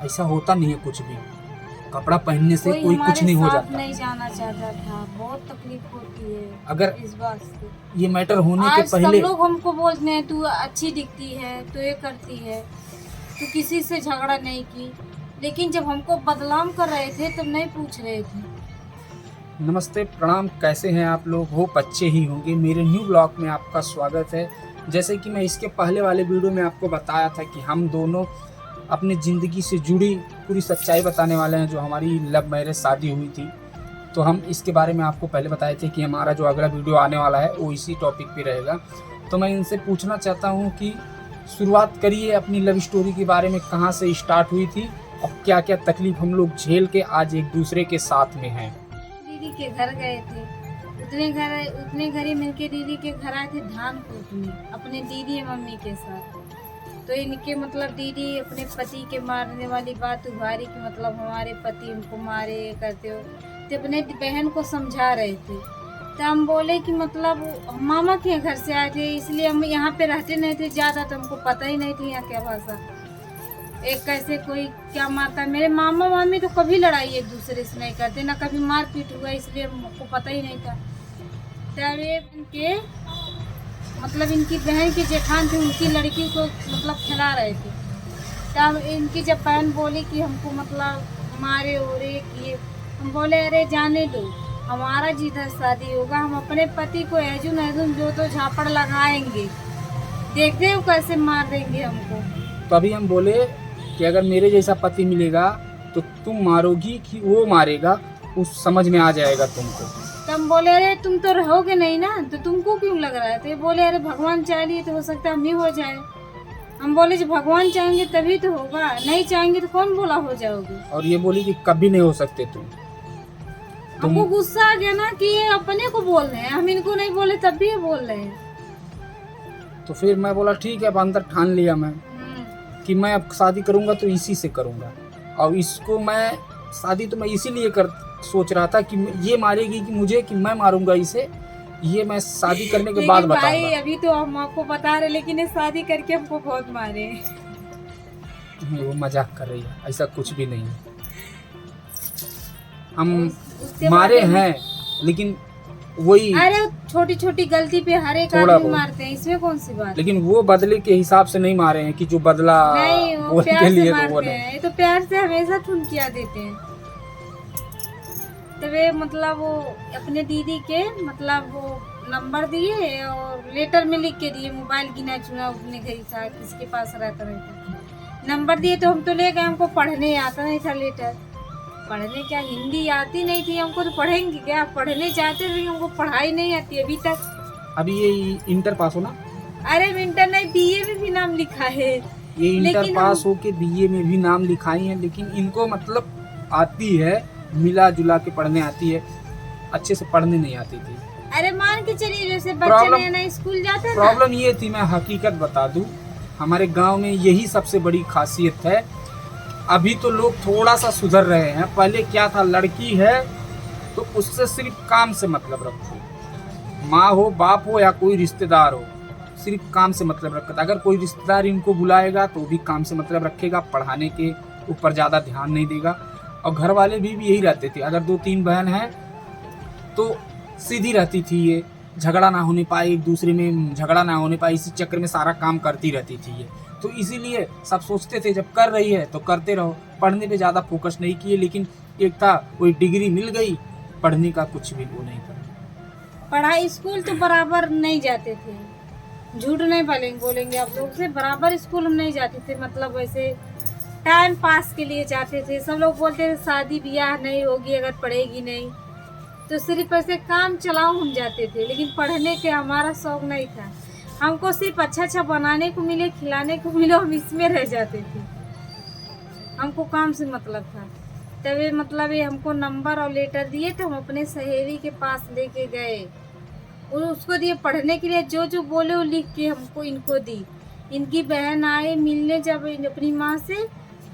ऐसा होता नहीं है कुछ भी। कपड़ा पहनने से कोई हमारे कुछ नहीं हो साथ जाता। नहीं जाना चाहता था, बहुत तकलीफ होती है अगर इस बात से। ये मैटर होने के आज सब पहले लोग हमको बोलते हैं तू अच्छी दिखती है, तू ये करती है, तू किसी से झगड़ा नहीं की, लेकिन जब हमको बदनाम कर रहे थे तब नहीं पूछ रहे थे। नमस्ते, प्रणाम, कैसे हैं आप लोग? होप अच्छे ही होंगे। मेरे न्यू ब्लॉग में आपका स्वागत है। जैसे कि मैं इसके पहले वाले वीडियो में आपको बताया था कि हम दोनों अपनी ज़िंदगी से जुड़ी पूरी सच्चाई बताने वाले हैं, जो हमारी लव मैरिज शादी हुई थी। तो हम इसके बारे में आपको पहले बताए थे कि हमारा जो अगला वीडियो आने वाला है वो इसी टॉपिक पे रहेगा। तो मैं इनसे पूछना चाहता हूँ कि शुरुआत करिए अपनी लव स्टोरी के बारे में, कहाँ से स्टार्ट हुई थी और क्या क्या तकलीफ हम लोग झेल के आज एक दूसरे के साथ में हैं। दीदी के घर गए थे, उतने घर ही मिलके दीदी के घर आए थे धान कूटने अपने दीदी मम्मी के साथ। तो इनके मतलब दीदी अपने पति के मारने वाली बात उभारी कि मतलब हमारे पति उनको मारे, ये करते हो। तो अपने बहन को समझा रहे थे। तो हम बोले कि मतलब हम मामा के घर से आए थे, इसलिए हम यहाँ पे रहते नहीं थे ज़्यादा, तो हमको पता ही नहीं थी यहाँ क्या भाषा, एक कैसे कोई क्या मारता है। मेरे मामा मामी तो कभी लड़ाई एक दूसरे से नहीं करते, ना कभी मार पीट हुआ, इसलिए हमको पता ही नहीं था। तब ये इनके मतलब इनकी बहन की जेठान थी, उनकी लड़की को मतलब खिला रहे थे। तब इनकी जब बहन बोली कि हमको मतलब मारे ओरे किए, हम बोले अरे जाने दो, हमारा जिधर शादी होगा हम अपने पति को एजुन एजुन जो तो झापड़ लगाएंगे, देखते हो कैसे मार देंगे हमको। तो अभी हम बोले कि अगर मेरे जैसा पति मिलेगा तो तुम मारोगी कि वो मारेगा, उस समझ में आ जाएगा तुमको। तो हम बोले अरे तुम तो रहोगे नहीं ना, तो तुमको क्यों लग रहा है? तो ये बोले अरे भगवान चाहिए तो हो सकता है हम ही हो जाए। हम बोले जब भगवान चाहेंगे तभी तो होगा, नहीं चाहेंगे तो कौन बोला हो जाओगे। और ये बोली कि कभी नहीं हो सकते तुम। हमको गुस्सा आ गया ना कि ये अपने को बोल रहे हैं, हम इनको नहीं बोले तब भी ये बोल रहे हैं। तो फिर मैं बोला ठीक है, अब अंदर ठान लिया मैं कि मैं अब शादी करूंगा तो इसी से करूंगा। और इसको मैं शादी तो मैं इसीलिए सोच रहा था कि ये मारेगी कि मुझे, कि मैं मारूंगा इसे, ये मैं शादी करने के बाद बताऊंगा। भाई अभी तो हम आपको बता रहे, लेकिन ये शादी करके हमको बहुत मारे। वो मजाक कर रही है, ऐसा कुछ भी नहीं है। हम उसके मारे बाद हैं, लेकिन वही अरे छोटी छोटी गलती पे हर एक थोड़ा आदमी बहुत। मारते हैं, इसमें कौन सी बात। लेकिन वो बदले के हिसाब से नहीं मारे हैं कि जो बदला नहीं, वो बोलने प्यार के से लिए तो वो मारते नहीं। हैं, ये तो प्यार से हमेशा ठुनकिया देते हैं। तो वे मतलब वो अपने दीदी के मतलब वो नंबर दिए और लेटर में लिख के दिए, मोबाइल गिना चुना अपने घर था, किसके पास रहता नंबर दिए। तो हम तो ले गए, हमको पढ़ने आता नहीं था लेटर, पढ़ने क्या हिंदी आती नहीं थी हमको, तो पढ़ेंगे क्या, पढ़ने जाते थे, हमको पढ़ाई नहीं आती अभी तक। अभी ये इंटर पास हो ना? अरे इंटर नहीं, बीए में भी नाम लिखा है। ये इंटर पास हो के बीए में भी नाम लिखाई है, लेकिन इनको मतलब आती है, मिला जुला के पढ़ने आती है, अच्छे से पढ़ने नहीं आती थी। अरे मान के चलिए जैसे बच्चे नया नया स्कूल जाते हैं ना। प्रॉब्लम ये थी, मैं हकीकत बता दूं, हमारे गांव में यही सबसे बड़ी खासियत है। अभी तो लोग थोड़ा सा सुधर रहे हैं, पहले क्या था, लड़की है तो उससे सिर्फ काम से मतलब रखो, माँ हो बाप हो या कोई रिश्तेदार हो, सिर्फ काम से मतलब रखता। अगर कोई रिश्तेदार इनको बुलाएगा तो भी काम से मतलब रखेगा, पढ़ाने के ऊपर ज़्यादा ध्यान नहीं देगा। और घर वाले भी यही रहते थे, अगर 2-3 बहन हैं तो सीधी रहती थी, ये झगड़ा ना होने पाए, एक दूसरे में झगड़ा ना होने पाए, इसी चक्कर में सारा काम करती रहती थी ये। तो इसीलिए सब सोचते थे जब कर रही है तो करते रहो, पढ़ने पे ज़्यादा फोकस नहीं किए। लेकिन एक था, कोई डिग्री मिल गई, पढ़ने का कुछ भी वो नहीं था। पढ़ाई स्कूल तो बराबर नहीं जाते थे, झूठ नहीं बोलेंगे आप लोग से, बराबर स्कूल हम नहीं जाते थे, मतलब वैसे टाइम पास के लिए जाते थे। सब लोग बोलते थे शादी ब्याह नहीं होगी अगर पढ़ेगी नहीं, तो सिर्फ ऐसे काम चलाओ हम जाते थे, लेकिन पढ़ने के हमारा शौक नहीं था। हमको सिर्फ अच्छा अच्छा बनाने को मिले, खिलाने को मिले, हम इसमें रह जाते थे, हमको काम से मतलब था। तभी मतलब ये हमको नंबर और लेटर दिए, तो हम अपने सहेली के पास लेके गए और उसको दिए पढ़ने के लिए, जो जो बोले वो लिख के हमको इनको दी। इनकी बहन आए मिलने जब अपनी माँ से,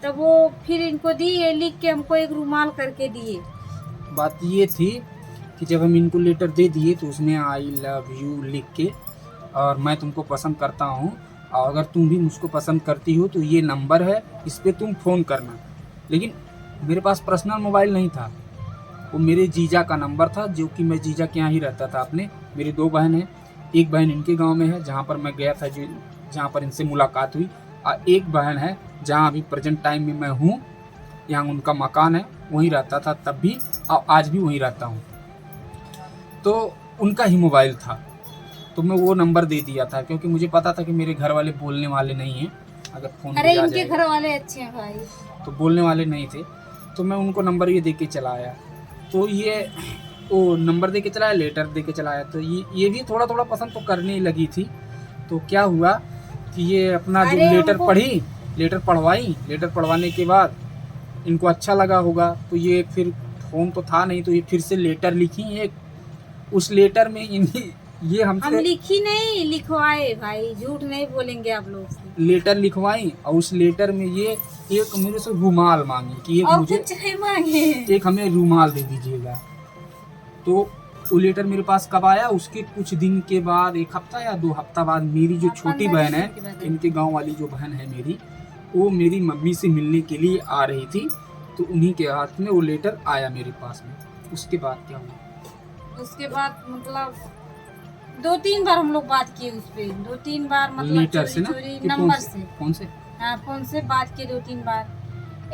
तब वो फिर इनको दी, ये लिख के हमको एक रुमाल करके दिए। बात ये थी कि जब हम इनको लेटर दे दिए तो उसमें आई लव यू लिख के, और मैं तुमको पसंद करता हूँ, और अगर तुम भी मुझको पसंद करती हो तो ये नंबर है, इस पर तुम फ़ोन करना। लेकिन मेरे पास पर्सनल मोबाइल नहीं था, वो मेरे जीजा का नंबर था, जो कि मैं जीजा के यहाँ ही रहता था अपने। मेरी 2 बहन हैं, एक बहन इनके गांव में है जहाँ पर मैं गया था, जो जहाँ पर इनसे मुलाकात हुई, और एक बहन है जहाँ अभी प्रेजेंट टाइम में मैं हूँ, यहाँ उनका मकान है, वहीं रहता था तब भी और आज भी वहीं रहता हूँ। तो उनका ही मोबाइल था, तो मैं वो नंबर दे दिया था, क्योंकि मुझे पता था कि मेरे घर वाले बोलने वाले नहीं हैं, अगर फ़ोन अरे भी आ इनके जाएगा घर वाले अच्छे हैं भाई। तो बोलने वाले नहीं थे। तो मैं उनको नंबर ये दे के चला आया, तो ये वो नंबर दे के चलाया, लेटर दे के चलाया, तो ये भी थोड़ा थोड़ा पसंद तो करने ही लगी थी। तो क्या हुआ कि ये अपना जो अरे लेटर उनको- पढ़ी, लेटर पढ़वाई, लेटर पढ़वाने के बाद इनको अच्छा लगा होगा, तो ये फिर फ़ोन तो था नहीं, तो ये फिर से लेटर लिखी एक। उस लेटर में ये हम हमसे लिखी नहीं, लिखवाए भाई, झूठ नहीं बोलेंगे आप लोग से। लेटर लिखवाई, और उस लेटर में ये एक मेरे से रुमाल मांगी कि एक और मुझे कुछ नहीं मांगे। एक हमें रुमाल दे दीजिएगा। तो वो लेटर मेरे पास कब आया, उसके कुछ दिन के बाद, 1 हफ्ता या 2 हफ्ता बाद, मेरी जो छोटी 15 बहन दिन है, के बाद। इनके गांव वाली जो बहन है मेरी, वो मेरी मम्मी से मिलने के लिए आ रही थी, तो उन्हीं के हाथ में वो लेटर आया मेरे पास में। उसके बाद क्या हुआ, उसके बाद मतलब 2-3 बार हम लोग बात किए उस पे, 2-3 बार मतलब लेटर से ना चोरी कि नंबर से। कौन से हाँ, फोन से बात किए 2-3 बार।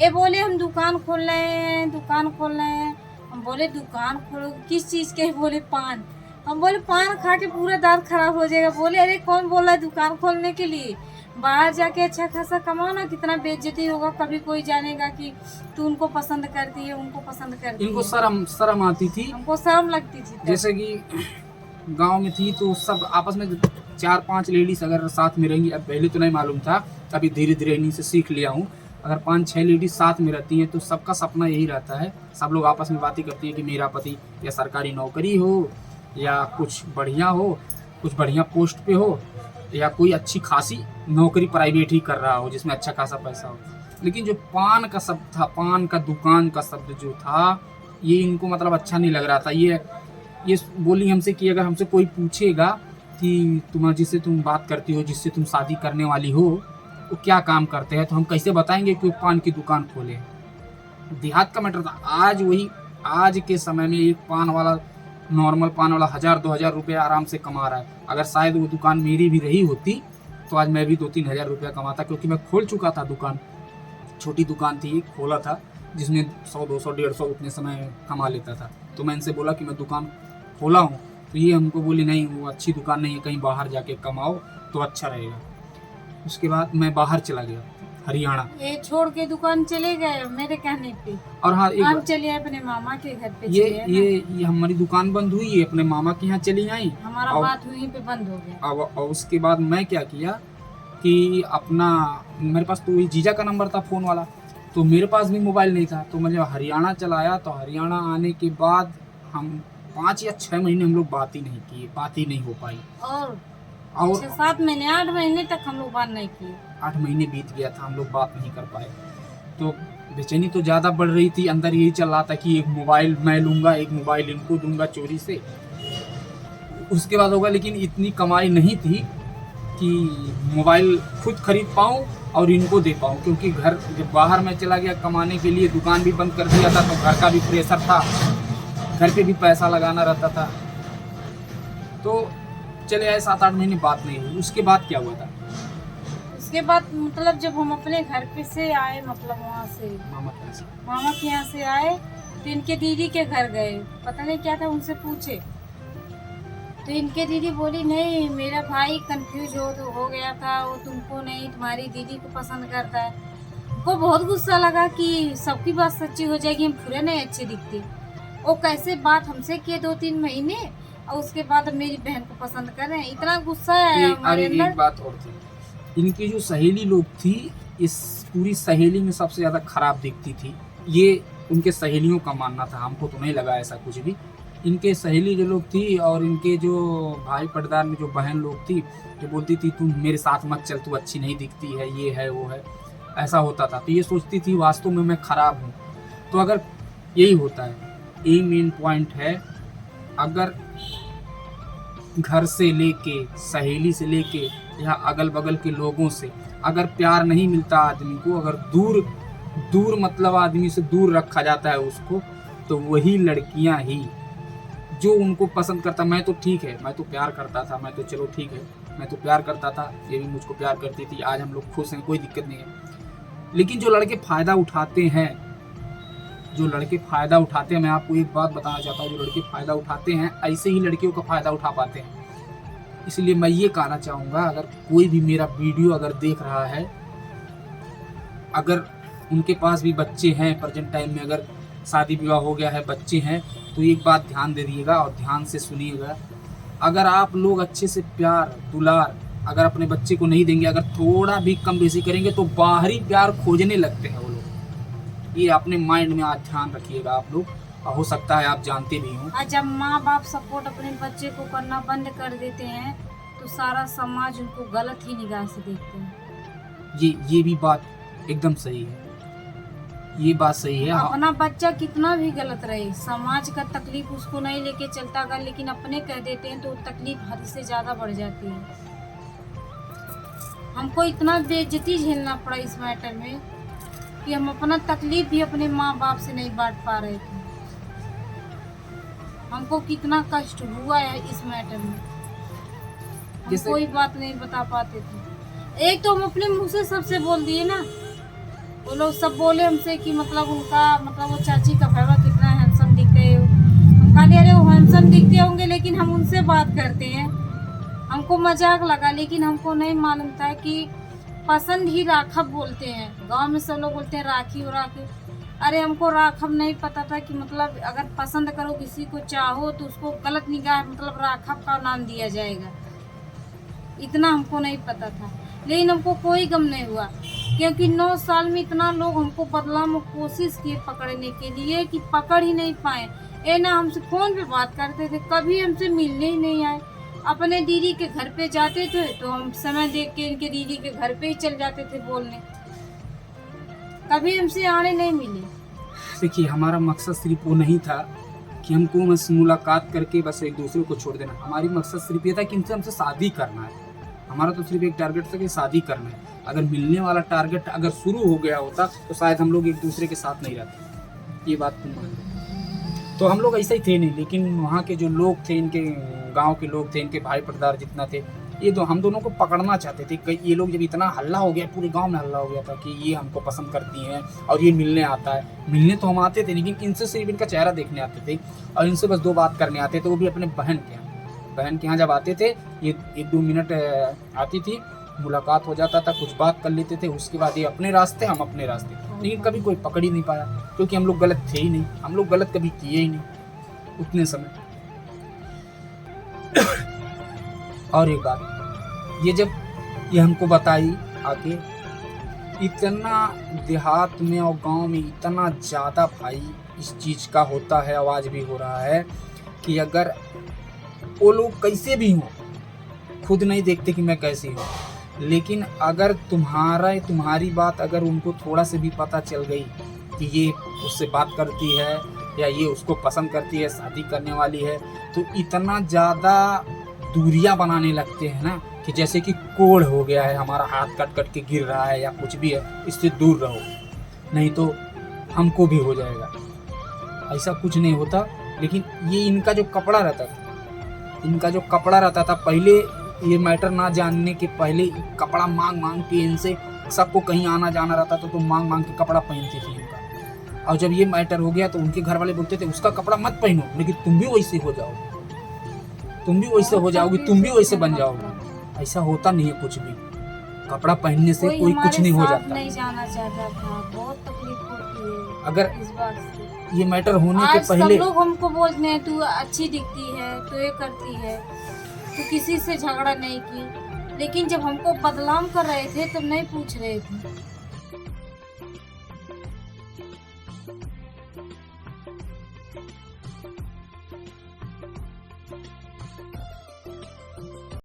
ये बोले हम दुकान खोल रहे हैं, दुकान खोल रहे हैं। हम बोले दुकान खोलो, किस चीज़ के? बोले पान। हम बोले पान खा के पूरा दांत खराब हो जाएगा। बोले अरे कौन बोल रहा है दुकान खोलने के लिए? बाहर जाके अच्छा खासा कमाओ ना, कितना बेइज्जती होगा, कभी कोई जानेगा कि तू उनको पसंद करती है, उनको पसंद करती इनको है। शर्म आती थी, हमको शर्म लगती थी तब। जैसे कि गांव में थी तो सब आपस में 4-5 लेडीज अगर साथ में रहेंगी, अब पहले तो नहीं मालूम था, अभी धीरे धीरे इन्हीं से सीख लिया हूँ। अगर 5-6 लेडीज साथ में रहती हैं तो सबका सपना यही रहता है, सब लोग आपस में बातें करती हैं कि मेरा पति या सरकारी नौकरी हो, या कुछ बढ़िया हो, कुछ बढ़िया पोस्ट पे हो, या कोई अच्छी खासी नौकरी प्राइवेट ही कर रहा हो जिसमें अच्छा खासा पैसा हो। लेकिन जो पान का शब्द था, पान का दुकान का शब्द जो था, ये इनको मतलब अच्छा नहीं लग रहा था। ये बोली हमसे कि अगर हमसे कोई पूछेगा कि तुम्हारा जिससे तुम बात करती हो, जिससे तुम शादी करने वाली हो, वो क्या काम करते हैं, तो हम कैसे बताएंगे कि वो पान की दुकान खोले। देहात का मैटर था। आज के समय में एक पान वाला, नॉर्मल पान वाला 1000-2000 रुपये आराम से कमा रहा है। अगर शायद वो दुकान मेरी भी रही होती तो आज मैं भी 2-3 हज़ार रुपया कमाता, क्योंकि मैं खोल चुका था दुकान। छोटी दुकान थी, खोला था, जिसमें 100, 200, 150 उतने समय कमा लेता था। तो मैं इनसे बोला कि मैं दुकान खोला हूँ, तो ये हमको बोली नहीं, वो अच्छी दुकान नहीं है, कहीं बाहर जाके कमाओ तो अच्छा रहेगा। उसके बाद मैं बाहर चला गया, हरियाणा। ये छोड़ के दुकान चले गए मेरे कहने पे। और हाँ, हम एक चले आए अपने मामा के घर पे। ये चले आए ना। ये हमारी दुकान बंद हुई, ये अपने मामा के यहाँ चली आई। हमारा और- बात वहीं पे बंद हो गया। और उसके बाद मैं क्या किया कि अपना, मेरे पास तो वही जीजा का नंबर था फ़ोन वाला, तो मेरे पास भी मोबाइल नहीं था। तो मैं जब हरियाणा चला आया, तो हरियाणा आने के बाद हम 5 या 6 महीने हम लोग बात ही नहीं किए, बात ही नहीं हो पाई। और और 6-7 महीने, 8 महीने तक हम लोग बात नहीं किए। 8 महीने बीत गया था, हम लोग बात नहीं कर पाए। तो बेचैनी तो ज़्यादा बढ़ रही थी, अंदर यही चल रहा था कि एक मोबाइल मैं लूँगा, एक मोबाइल इनको दूंगा चोरी से, उसके बाद होगा। लेकिन इतनी कमाई नहीं थी कि मोबाइल खुद खरीद पाऊँ और इनको दे पाऊँ, क्योंकि घर जब बाहर मैं चला गया कमाने के लिए, दुकान भी बंद कर दिया था, तो घर का भी प्रेशर था, घर पे भी पैसा लगाना रहता था। तो चले आए, 7-8 महीने बात नहीं हुई। उसके बाद क्या हुआ था, उसके बाद मतलब जब हम अपने घर पे से आए, मतलब वहाँ से मामा के यहाँ से आए, तो इनके दीदी के घर गए, पता नहीं क्या था, उनसे पूछे तो इनके दीदी बोली नहीं, मेरा भाई कंफ्यूज हो गया था, वो तुमको नहीं, तुम्हारी दीदी को पसंद करता है। वो बहुत गुस्सा लगा कि सबकी बात सच्ची हो जाएगी, हम पूरे नहीं अच्छे दिखते। वो कैसे बात हमसे किए 2-3 महीने, और उसके बाद मेरी बहन को पसंद कर रहे हैं। इतना गुस्सा आया हमारे अरे एक अंदर। बात और थी, इनकी जो सहेली लोग थी, इस पूरी सहेली में सबसे ज़्यादा खराब दिखती थी। ये उनके सहेलियों का मानना था, हमको तो नहीं लगा ऐसा कुछ भी। इनके सहेली जो लोग थी और इनके जो भाई पटदार में जो बहन लोग थी, जो बोलती थी तुम मेरे साथ मत चल, तू अच्छी नहीं दिखती है, ये है वो है, ऐसा होता था। तो ये सोचती थी वास्तव में मैं खराब हूँ। तो अगर यही होता है, यही मेन पॉइंट है, अगर घर से लेके, सहेली से लेके, या अगल बगल के लोगों से अगर प्यार नहीं मिलता आदमी को, अगर दूर दूर मतलब आदमी से दूर रखा जाता है उसको, तो वही लड़कियां ही जो उनको पसंद करता। मैं तो ठीक है, मैं तो प्यार करता था, मैं तो चलो ठीक है, मैं तो प्यार करता था, ये भी मुझको प्यार करती थी, आज हम लोग खुश हैं, कोई दिक्कत नहीं है। लेकिन जो लड़के फ़ायदा उठाते हैं, जो लड़के फ़ायदा उठाते हैं, मैं आपको एक बात बताना चाहता हूँ, जो लड़के फ़ायदा उठाते हैं ऐसे ही लड़कियों का फ़ायदा उठा पाते हैं। इसलिए मैं ये कहना चाहूँगा, अगर कोई भी मेरा वीडियो अगर देख रहा है, अगर उनके पास भी बच्चे हैं, प्रेजेंट टाइम में अगर शादी विवाह हो गया है, बच्चे हैं, तो एक बात ध्यान दे दीजिएगा और ध्यान से सुनिएगा। अगर आप लोग अच्छे से प्यार दुलार अगर अपने बच्चे को नहीं देंगे, अगर थोड़ा भी कम बेसी करेंगे, तो बाहरी प्यार खोजने लगते हैं वो लोग। ये अपने माइंड में आज ध्यान रखिएगा आप लोग, और हो सकता है आप जानते भी हों। और जब माँ बाप सपोर्ट अपने बच्चे को करना बंद कर देते हैं तो सारा समाज उनको गलत ही निगाह से देखते हैं। ये भी बात एकदम सही है, ये बात सही है। अपना बच्चा कितना भी गलत रहे, समाज का तकलीफ उसको नहीं लेके चलता गा, लेकिन अपने कह देते हैं तो तकलीफ हद से ज्यादा बढ़ जाती है। हमको इतना बेइज्जती झेलना पड़ा इस मैटर में कि हम अपना तकलीफ भी अपने माँ बाप से नहीं बांट पा रहे थे। हमको कितना कष्ट हुआ है इस मैटर में, हम कोई बात नहीं बता पाते थे। एक तो हम अपने मुंह से सबसे बोल दिए ना, वो लोग सब बोले हमसे कि मतलब उनका मतलब वो चाची का भैया कितना हैंडसम दिखते हो। हम कहा अरे वो हैंडसम दिखते होंगे, लेकिन हम उनसे बात करते हैं, हमको मजाक लगा, लेकिन हमको नहीं मालूम था कि पसंद ही राखब बोलते हैं। गांव में सब लोग बोलते हैं राखी और राखी, अरे हमको राखब नहीं पता था कि मतलब अगर पसंद करो किसी को चाहो तो उसको गलत निगाह मतलब राखब का नाम दिया जाएगा, इतना हमको नहीं पता था। लेकिन हमको कोई गम नहीं हुआ, क्योंकि 9 साल में इतना लोग हमको बदला में कोशिश किए पकड़ने के लिए कि पकड़ ही नहीं पाए। ये ना हमसे फोन पे बात करते थे, कभी हमसे मिलने ही नहीं आए। अपने दीदी के घर पे जाते थे तो हम समय देख के इनके दीदी के घर पे ही चल जाते थे बोलने, कभी हमसे आने नहीं मिले। देखिए, हमारा मकसद सिर्फ वो नहीं था कि हमको बस मुलाकात करके बस एक दूसरे को छोड़ देना। हमारी मकसद सिर्फ ये था कि इनसे हमसे शादी करना है। हमारा तो सिर्फ एक टारगेट था कि शादी करना है। अगर मिलने वाला टारगेट अगर शुरू हो गया होता तो शायद हम लोग एक दूसरे के साथ नहीं रहते, ये बात तुम मान लो। तो हम लोग ऐसे ही थे नहीं, लेकिन वहाँ के जो लोग थे, इनके गांव के लोग थे, इनके भाई पर्दार जितना थे, ये तो हम दोनों को पकड़ना चाहते थे। कई ये लोग जब इतना हल्ला हो गया, पूरे गांव में हल्ला हो गया था कि ये हमको पसंद करती हैं और ये मिलने आता है। मिलने तो हम आते थे, लेकिन इनसे सिर्फ इनका चेहरा देखने आते थे और इनसे बस 2 बात करने आते थे, वो भी अपने बहन के यहाँ जब आते थे, ये 1-2 मिनट आती थी, मुलाकात हो जाता था, कुछ बात कर लेते थे, उसके बाद ये अपने रास्ते, हम अपने रास्ते। लेकिन कभी कोई पकड़ ही नहीं पाया, क्योंकि हम लोग गलत थे ही नहीं, हम लोग गलत कभी किए ही नहीं उतने समय। और एक बात, ये जब ये हमको बताई आके, इतना देहात में और गांव में इतना ज़्यादा भाई इस चीज़ का होता है, आवाज़ भी हो रहा है कि अगर वो लोग कैसे भी हों, खुद नहीं देखते कि मैं कैसी हूँ, लेकिन अगर तुम्हारी बात अगर उनको थोड़ा से भी पता चल गई कि ये उससे बात करती है या ये उसको पसंद करती है, शादी करने वाली है, तो इतना ज़्यादा दूरियां बनाने लगते हैं ना कि जैसे कि कोढ़ हो गया है, हमारा हाथ कट कट के गिर रहा है या कुछ भी है, इससे दूर रहो, नहीं तो हमको भी हो जाएगा। ऐसा कुछ नहीं होता। लेकिन ये इनका जो कपड़ा रहता था, पहले ये मैटर ना जानने के पहले कपड़ा मांग के इनसे सबको कहीं आना जाना रहता था तो मांग के कपड़ा पहनती थी इनका। और जब ये मैटर हो गया तो उनके घर वाले बोलते थे उसका कपड़ा मत पहनो, लेकिन तुम भी वैसे हो जाओगे, तुम भी वैसे हो जाओगी, तुम भी वैसे बन जाओगे। ऐसा होता नहीं है कुछ भी, कपड़ा पहनने से कोई कुछ नहीं हो जाता। नहीं जाना चाहता था, बहुत तकलीफ होती है अगर इस बात से। ये मैटर होने के आज पहले सब लोग हमको बोलते हैं तू अच्छी दिखती है, तू ये करती है, तू किसी से झगड़ा नहीं की, लेकिन जब हमको बदनाम कर रहे थे तब नहीं पूछ रहे थे।